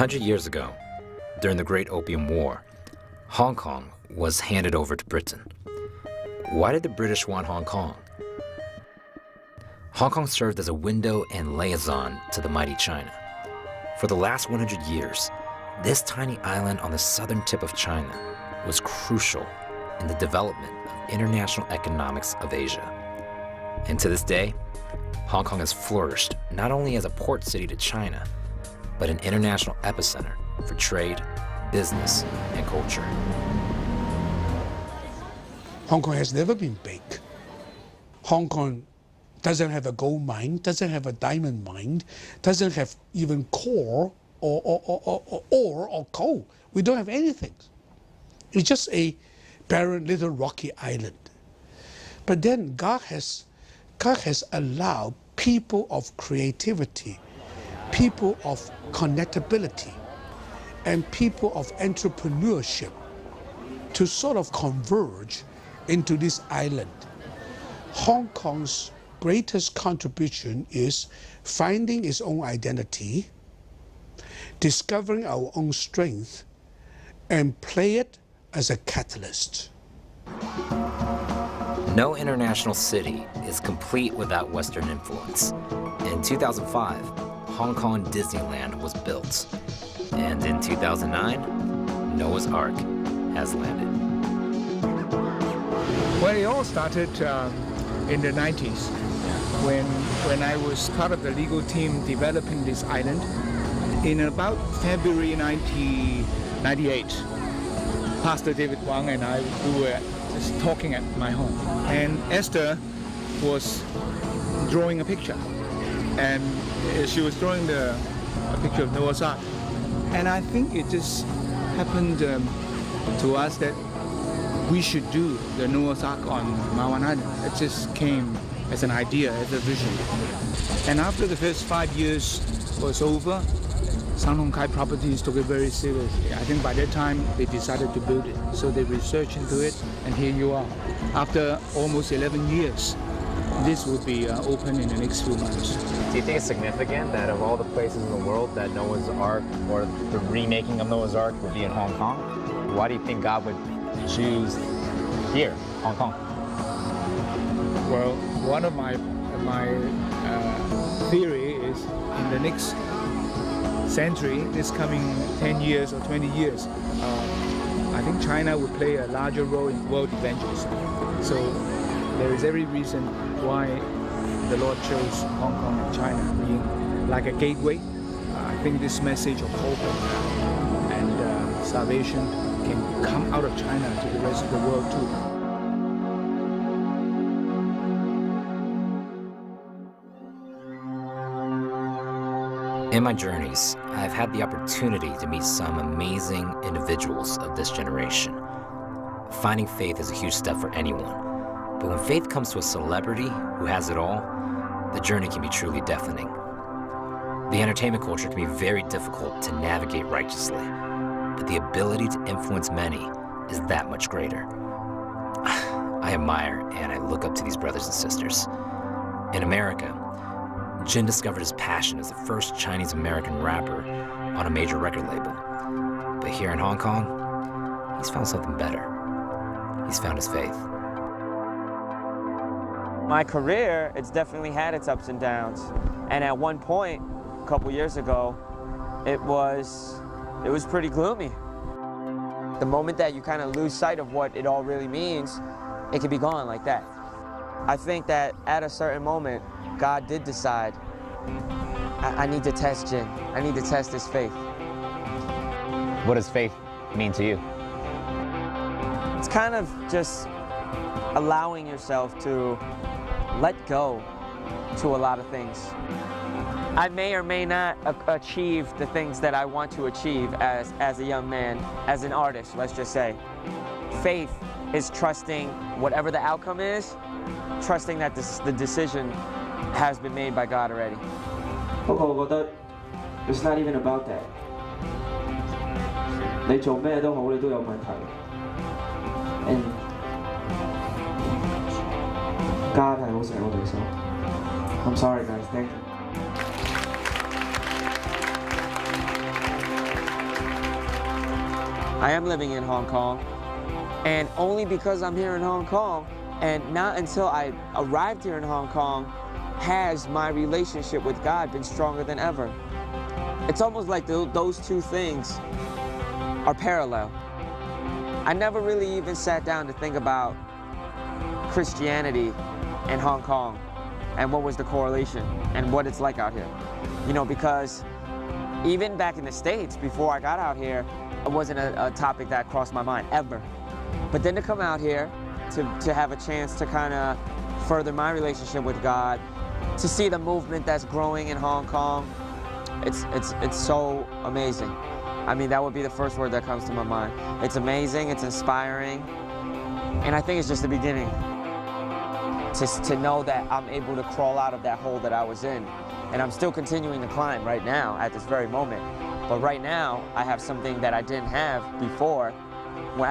100 years ago, during the Great Opium War, Hong Kong was handed over to Britain. Why did the British want Hong Kong? Hong Kong served as a window and liaison to the mighty China. For the last 100 years, this tiny island on the southern tip of China was crucial in the development of international economics of Asia. And to this day, Hong Kong has flourished not only as a port city to China, but an international epicenter for trade, business, and culture. Hong Kong has never been big. Hong Kong doesn't have a gold mine, doesn't have a diamond mine, doesn't have even ore or coal. We don't have anything. It's just a barren little rocky island. But then God has allowed people of creativity, people of connectability, and people of entrepreneurship to sort of converge into this island. Hong Kong's greatest contribution is finding its own identity, discovering our own strength, and play it as a catalyst. No international city is complete without Western influence. In 2005, Hong Kong Disneyland was built. And in 2009, Noah's Ark has landed. Well, it all started in the 90s when I was part of the legal team developing this island. In about February 1998, Pastor David Wang and I we were just talking at my home, and Esther was drawing a picture, and she was drawing a picture of Noah's Ark, and I think it just happened to us that we should do the Noah's Ark on Ma Wan Island. It just came as an idea, as a vision. And after the first 5 years was over, Sun Hung Kai Properties took it very seriously. I think by that time they decided to build it. So they researched into it, and here you are. After almost 11 years, this will be open in the next few months. Do you think it's significant that of all the places in the world that Noah's Ark or the remaking of Noah's Ark would be in Hong Kong? Why do you think God would choose here, Hong Kong? Well, one of my theory is in the next century, this coming 10 years or 20 years, I think China will play a larger role in world evangelism. So there is every reason why the Lord chose Hong Kong and China being like a gateway. I think this message of hope and salvation can come out of China to the rest of the world too. In my journeys, I've had the opportunity to meet some amazing individuals of this generation. Finding faith is a huge step for anyone, but when faith comes to a celebrity who has it all, the journey can be truly deafening. The entertainment culture can be very difficult to navigate righteously, but the ability to influence many is that much greater. I admire and I look up to these brothers and sisters. In America, Jin discovered his passion as the first Chinese-American rapper on a major record label. But here in Hong Kong, he's found something better. He's found his faith. My career, it's definitely had its ups and downs. And at one point, a couple years ago, it was pretty gloomy. The moment that you kind of lose sight of what it all really means, it can be gone like that. I think that at a certain moment, God did decide, I need to test Jin. I need to test his faith. What does faith mean to you? It's kind of just allowing yourself to let go to a lot of things. I may or may not achieve the things that I want to achieve as a young man, as an artist, let's just say. Faith is trusting whatever the outcome is, trusting that the decision has been made by God already. It's not even about that. 你做咩都好，你都有問題。And God 係好錫我哋手。I'm sorry guys, thank you. I am living in Hong Kong, and only because I'm here in Hong Kong, and not until I arrived here in Hong Kong, has my relationship with God been stronger than ever. It's almost like those two things are parallel. I never really even sat down to think about Christianity and Hong Kong and what was the correlation and what it's like out here. You know, because even back in the States, before I got out here, it wasn't a topic that crossed my mind, ever. But then to come out here, to have a chance to kind of further my relationship with God, to see the movement that's growing in Hong Kong, it's so amazing. I mean, that would be the first word that comes to my mind. It's amazing, it's inspiring, and I think it's just the beginning. To know that I'm able to crawl out of that hole that I was in, and I'm still continuing to climb right now at this very moment. But right now, I have something that I didn't have before, when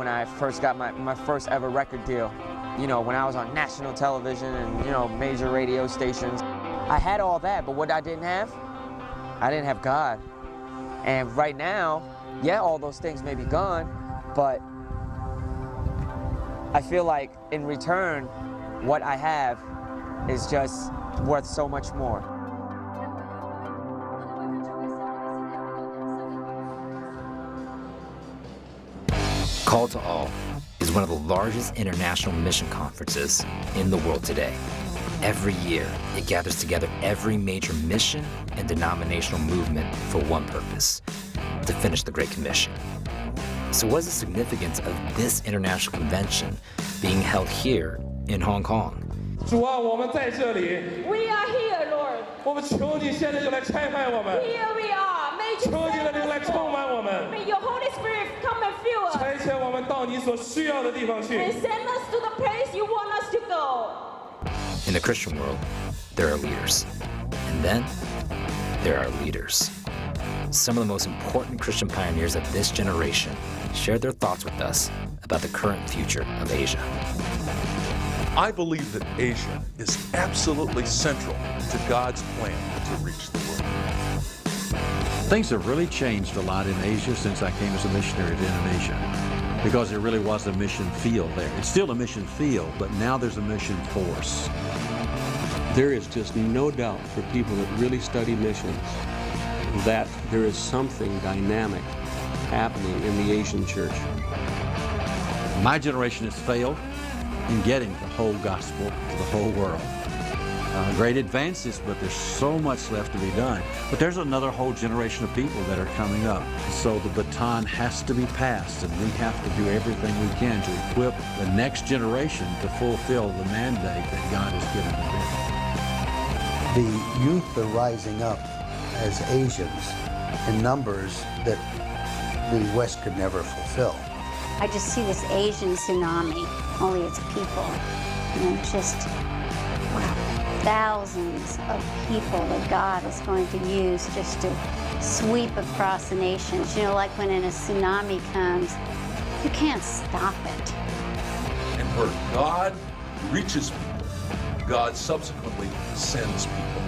I first got my first ever record deal. You know, when I was on national television and, you know, major radio stations. I had all that, but what I didn't have God. And right now, yeah, all those things may be gone, but I feel like in return, what I have is just worth so much more. Call to All is one of the largest international mission conferences in the world today. Every year, it gathers together every major mission and denominational movement for one purpose: to finish the Great Commission. So what is the significance of this international convention being held here in Hong Kong? 主啊，我们在这里， We are here, Lord. 我们求你现在就来差派我们， Here we are. May you 求你的 send 灵来 us, 充满 Lord. 我们， May your Holy Spirit come and fill us 差遣我们到你所需要的地方 and 去。 send us to the place you want us to go. In the Christian world, there are leaders. And then, there are leaders. Some of the most important Christian pioneers of this generation shared their thoughts with us about the current future of Asia. I believe that Asia is absolutely central to God's plan to reach the world. Things have really changed a lot in Asia since I came as a missionary to Indonesia, because there really was a mission field there. It's still a mission field, but now there's a mission force. There is just no doubt for people that really study missions that there is something dynamic happening in the Asian church. My generation has failed in getting the whole gospel to the whole world. Great advances, but there's so much left to be done. But there's another whole generation of people that are coming up. So the baton has to be passed, and we have to do everything we can to equip the next generation to fulfill the mandate that God has given to them. The youth are rising up as Asians in numbers that the West could never fulfill. I just see this Asian tsunami, only it's people. And it's just, wow, thousands of people that God is going to use just to sweep across the nations. You know, like when a tsunami comes, you can't stop it. And where God reaches people, God subsequently sends people.